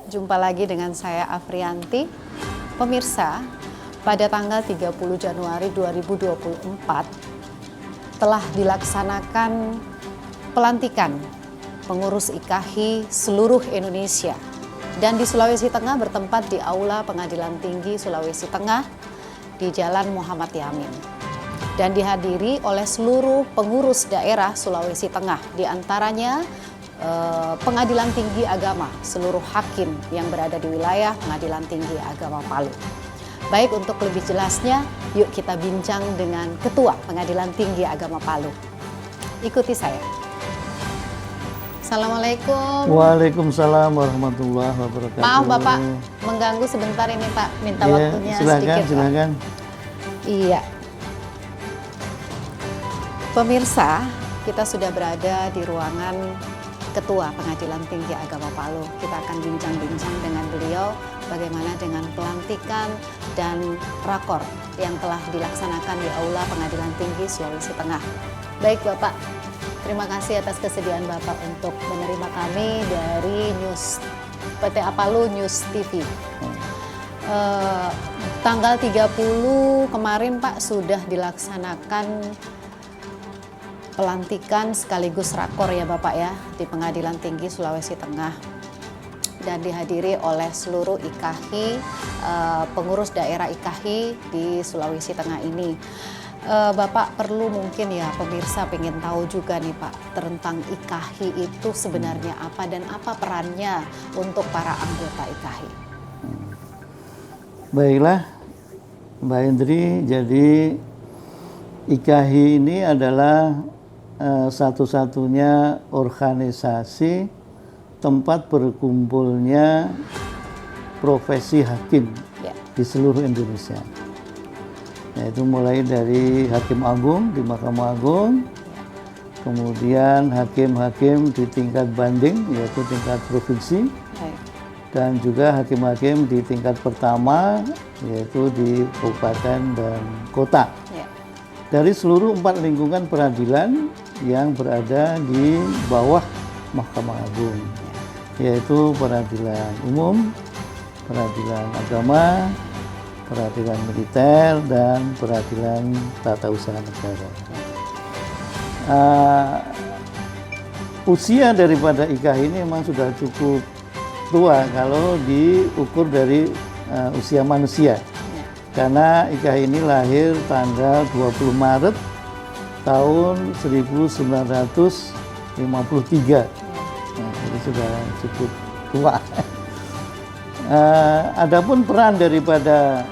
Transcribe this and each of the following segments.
jumpa lagi dengan saya Afrianti. Pemirsa, pada tanggal 30 Januari 2024 telah dilaksanakan pelantikan pengurus IKAHI seluruh Indonesia dan di Sulawesi Tengah bertempat di Aula Pengadilan Tinggi Sulawesi Tengah di Jalan Muhammad Yamin dan dihadiri oleh seluruh pengurus daerah Sulawesi Tengah, di antaranya Pengadilan Tinggi Agama, seluruh hakim yang berada di wilayah Pengadilan Tinggi Agama Palu. Baik, untuk lebih jelasnya, yuk kita bincang dengan Ketua Pengadilan Tinggi Agama Palu. Ikuti saya. Assalamualaikum. Waalaikumsalam warahmatullahi wabarakatuh. Maaf Bapak, mengganggu sebentar ini Pak, minta waktunya sedikit. Silakan. Iya. Pemirsa, kita sudah berada di ruangan Ketua Pengadilan Tinggi Agama Palu. Kita akan bincang-bincang dengan beliau bagaimana dengan pelantikan dan rakor yang telah dilaksanakan di Aula Pengadilan Tinggi Sulawesi Tengah. Baik Bapak, terima kasih atas kesediaan Bapak untuk menerima kami dari PTA Palu News TV. Tanggal 30 kemarin Pak sudah dilaksanakan pelantikan sekaligus rakor ya Bapak ya di Pengadilan Tinggi Sulawesi Tengah dan dihadiri oleh seluruh IKAHI, pengurus daerah IKAHI di Sulawesi Tengah ini. Bapak perlu mungkin ya pemirsa pengen tahu juga nih Pak tentang IKAHI itu sebenarnya apa dan apa perannya untuk para anggota IKAHI. Baiklah Mbak Indri, jadi IKAHI ini adalah satu-satunya organisasi tempat berkumpulnya profesi hakim di seluruh Indonesia. Yaitu mulai dari Hakim Agung di Mahkamah Agung, kemudian hakim-hakim di tingkat banding yaitu tingkat provinsi, dan juga hakim-hakim di tingkat pertama yaitu di kabupaten dan kota. Dari seluruh 4 lingkungan peradilan yang berada di bawah Mahkamah Agung, yaitu peradilan umum, peradilan agama, peradilan militer, dan peradilan tata usaha negara. Usia daripada IKAHI ini memang sudah cukup tua kalau diukur dari usia manusia. Karena IKAHI ini lahir tanggal 20 Maret tahun 1953. Jadi sudah cukup tua. Adapun peran daripada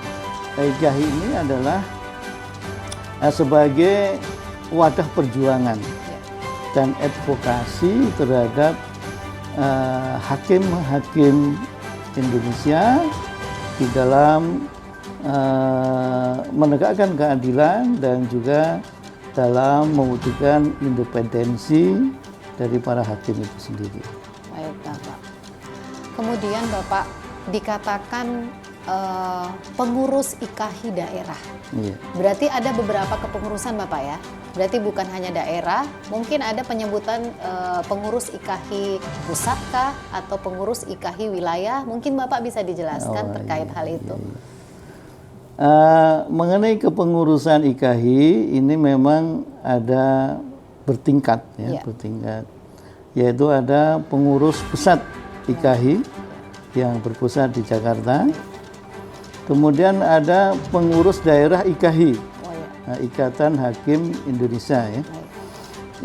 IKAHI ini adalah sebagai wadah perjuangan dan advokasi terhadap hakim-hakim Indonesia di dalam menegakkan keadilan dan juga dalam mewujudkan independensi dari para hakim itu sendiri. Baik Bapak. Kemudian Bapak dikatakan pengurus IKAHI daerah. Iya. Berarti ada beberapa kepengurusan Bapak ya? Berarti bukan hanya daerah, mungkin ada penyebutan pengurus IKAHI pusat kah atau pengurus IKAHI wilayah? Mungkin Bapak bisa dijelaskan terkait hal itu. Mengenai kepengurusan IKAHI ini memang ada bertingkat ya, bertingkat. Yaitu ada pengurus pusat IKAHI yang berpusat di Jakarta. Kemudian ada pengurus daerah IKAHI, Ikatan Hakim Indonesia ya.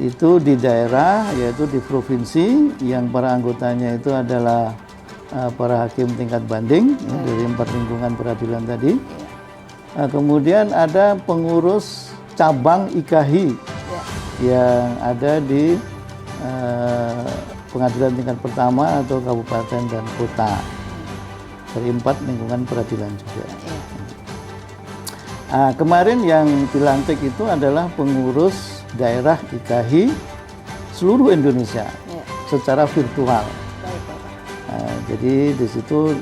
Itu di daerah, yaitu di provinsi, yang para anggotanya itu adalah para hakim tingkat banding dari 4 lingkungan peradilan tadi. Kemudian ada pengurus cabang IKAHI yang ada di pengadilan tingkat pertama atau kabupaten dan kota dari 4 lingkungan peradilan juga. Kemarin yang dilantik itu adalah pengurus daerah IKAHI seluruh Indonesia secara virtual. Jadi di situ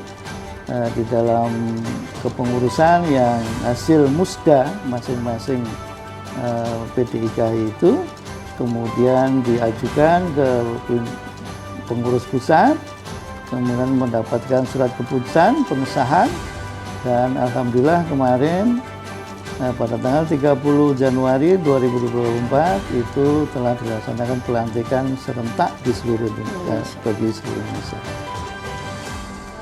di dalam kepengurusan yang hasil musda masing-masing PD IKAHI itu kemudian diajukan ke pengurus pusat, kemudian mendapatkan surat keputusan pengesahan, dan alhamdulillah kemarin pada tanggal 30 Januari 2024 itu telah dilaksanakan pelantikan serentak di seluruh Indonesia, bagi seluruh Indonesia.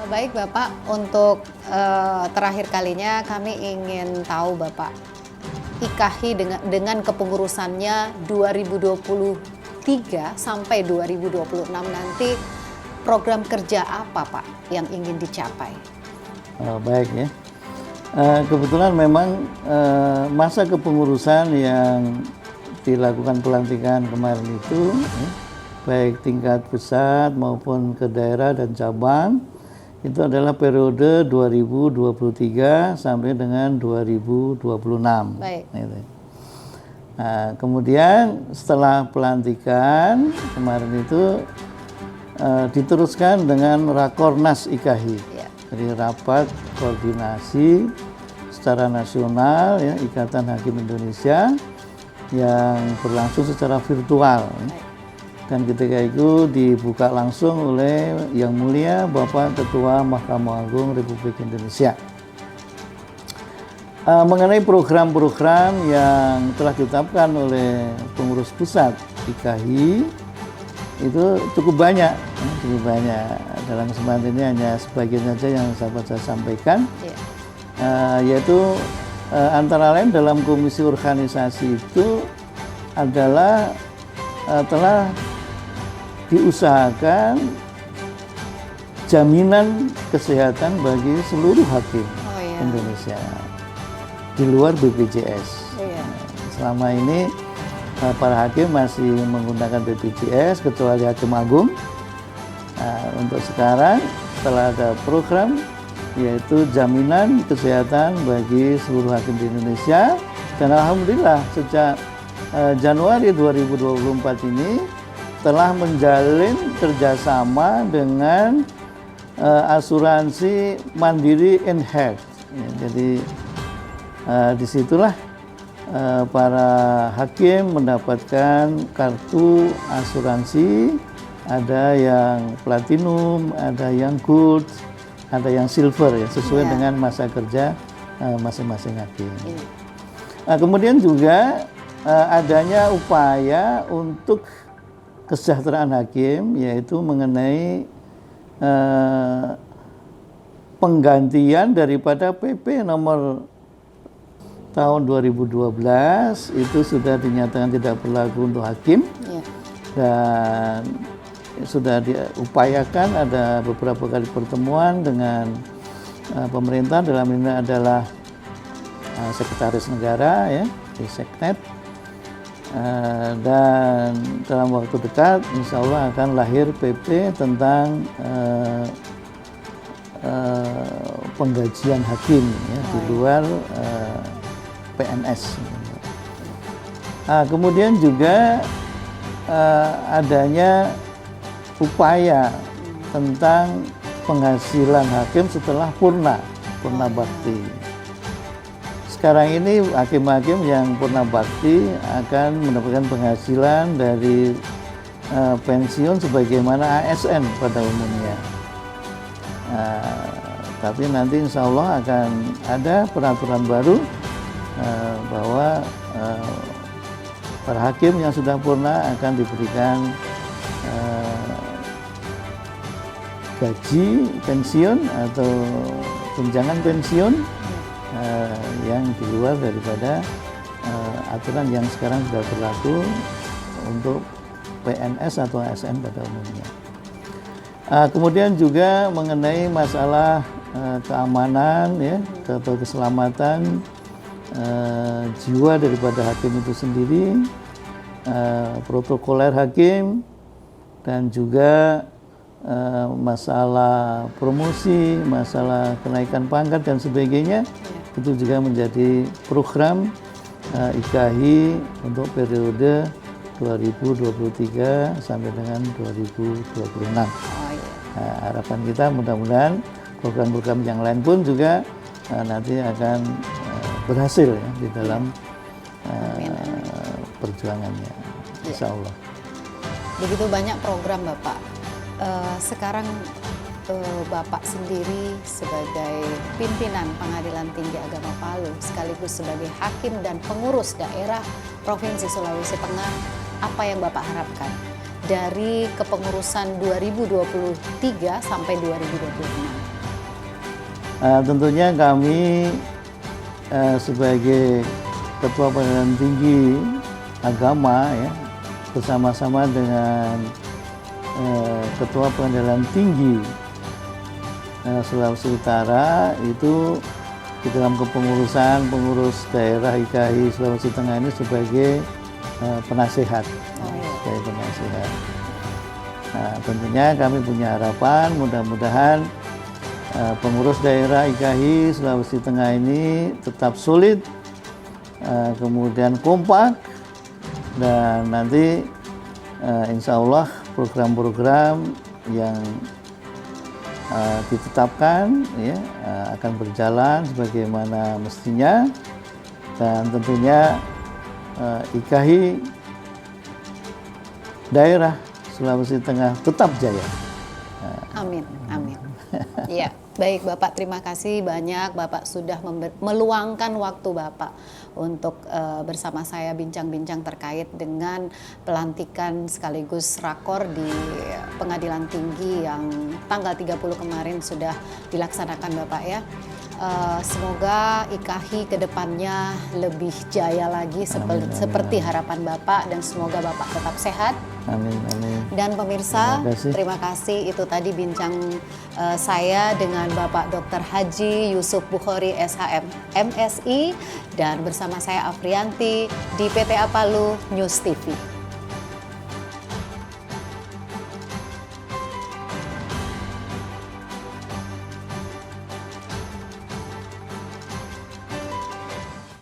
Baik Bapak, untuk terakhir kalinya kami ingin tahu Bapak, IKHI dengan kepengurusannya 2023 sampai 2026 nanti program kerja apa Pak yang ingin dicapai? Baik ya. Kebetulan memang masa kepengurusan yang dilakukan pelantikan kemarin itu, baik tingkat pusat maupun ke daerah dan cabang, itu adalah periode 2023 sampai dengan 2026. Baik. Nah, kemudian setelah pelantikan kemarin itu diteruskan dengan Rakornas IKHI. Ya. Jadi rapat koordinasi secara nasional ya, Ikatan Hakim Indonesia yang berlangsung secara virtual. Dan ketika itu dibuka langsung oleh Yang Mulia Bapak Ketua Mahkamah Agung Republik Indonesia. Mengenai program-program yang telah ditetapkan oleh pengurus pusat IKHI itu cukup banyak. Dalam kesempatan ini hanya sebagian saja yang dapat saya sampaikan, yaitu antara lain dalam komisi organisasi itu adalah telah diusahakan jaminan kesehatan bagi seluruh hakim Indonesia di luar BPJS. Selama ini para hakim masih menggunakan BPJS kecuali Hakim Agung. Untuk sekarang telah ada program yaitu jaminan kesehatan bagi seluruh hakim di Indonesia, dan alhamdulillah sejak Januari 2024 ini telah menjalin kerjasama dengan asuransi Mandiri Health. Jadi disitulah para hakim mendapatkan kartu asuransi, ada yang platinum, ada yang gold, ada yang silver ya, sesuai dengan masa kerja masing-masing hakim. Kemudian juga adanya upaya untuk kesejahteraan hakim, yaitu mengenai penggantian daripada PP nomor tahun 2012 itu sudah dinyatakan tidak berlaku untuk hakim, dan sudah diupayakan, ada beberapa kali pertemuan dengan pemerintah, dalam ini adalah Sekretaris Negara ya, di Seknet, dan dalam waktu dekat insya Allah akan lahir PP tentang penggajian hakim ya, di luar PNS. Kemudian juga adanya upaya tentang penghasilan hakim setelah purna bakti. Sekarang ini hakim-hakim yang purna bakti akan mendapatkan penghasilan dari pensiun sebagaimana ASN pada umumnya. Tapi nanti insya Allah akan ada peraturan baru bahwa para hakim yang sudah purna akan diberikan gaji pensiun atau tunjangan pensiun yang di luar daripada aturan yang sekarang sudah berlaku untuk PNS atau ASN pada umumnya. Kemudian juga mengenai masalah keamanan ya, atau keselamatan jiwa daripada hakim itu sendiri, protokoler hakim, dan juga masalah promosi, masalah kenaikan pangkat dan sebagainya, itu juga menjadi program IKHI untuk periode 2023 sampai dengan 2026. Harapan kita mudah-mudahan program-program yang lain pun juga nanti akan berhasil ya, di dalam perjuangannya, insya Allah. Begitu banyak program Bapak. Sekarang Bapak sendiri sebagai pimpinan Pengadilan Tinggi Agama Palu sekaligus sebagai hakim dan pengurus daerah Provinsi Sulawesi Tengah, apa yang Bapak harapkan dari kepengurusan 2023 sampai 2026? Tentunya kami sebagai Ketua Pengadilan Tinggi Agama ya, bersama-sama dengan Ketua Pengadilan Tinggi Sulawesi Utara itu di dalam kepengurusan pengurus daerah IKHI Sulawesi Tengah ini sebagai penasehat. Sebagai penasehat. Nah, tentunya kami punya harapan mudah-mudahan pengurus daerah IKHI Sulawesi Tengah ini tetap solid, kemudian kompak, dan nanti insya Allah program-program yang ditetapkan ya akan berjalan sebagaimana mestinya, dan tentunya IKHI daerah Sulawesi Tengah tetap jaya. Amin, amin. Ya, baik Bapak, terima kasih banyak Bapak sudah meluangkan waktu Bapak untuk bersama saya bincang-bincang terkait dengan pelantikan sekaligus rakor di Pengadilan Tinggi yang tanggal 30 kemarin sudah dilaksanakan Bapak ya. Semoga IKHI kedepannya lebih jaya lagi seperti harapan Bapak, dan semoga Bapak tetap sehat. Amin, amin. Dan pemirsa, terima kasih. Itu tadi bincang saya dengan Bapak Dr. Haji Yusuf Bukhori SHM MSI, dan bersama saya Afrianti di PTA Palu News TV.